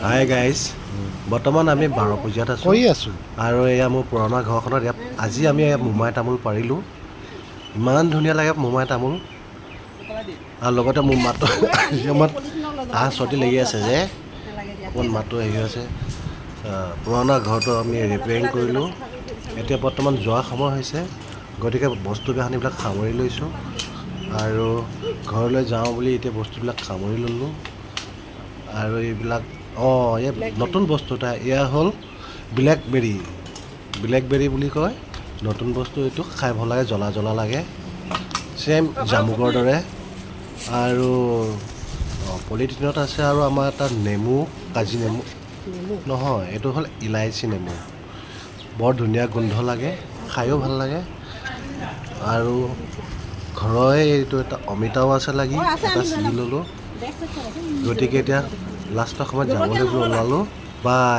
Hi guys, বৰ্তমান আমি বাৰপূজীয়াত আছোঁ আৰু এয়া মোৰ পুৰণা ঘৰখনত ইয়াত আজি আমি মোমাই তামোল পাৰিলোঁ। ইমান ধুনীয়া লাগে মোমাই তামোল আৰু লগতে মোৰ মাতটো কাহ চৰ্দি লাগি আছে যে অকণমান মাতটো আহি আছে। পুৰণা ঘৰটো আমি ৰিপেয়াৰিং কৰিলোঁ। এতিয়া বৰ্তমান যোৱা সময় হৈছে, গতিকে বস্তু বাহানিবিলাক সামৰি লৈছোঁ আৰু ঘৰলৈ যাওঁ বুলি এতিয়া বস্তুবিলাক সামৰি ল'লোঁ। আৰু এইবিলাক এই নতুন বস্তু এটা, এয়া হ'ল ব্লেকবেৰী বুলি কয়। নতুন বস্তু এইটো, খাই ভাল লাগে, জ্বলা জ্বলা লাগে, ছেম জামুকৰ দৰে। আৰু পলিথিনত আছে আৰু আমাৰ এটা নেমু, কাজি নেমু নহয়, এইটো হ'ল ইলাইচি নেমু। বৰ ধুনীয়া গোন্ধ লাগে, খায়ো ভাল লাগে। আৰু ঘৰৰে এইটো এটা অমিতাও আছে লাগি, এটা ছিঙি ল'লোঁ। গতিকে এতিয়া লাষ্টৰ সময়ত যাবলৈ ওলালোঁ। বাই।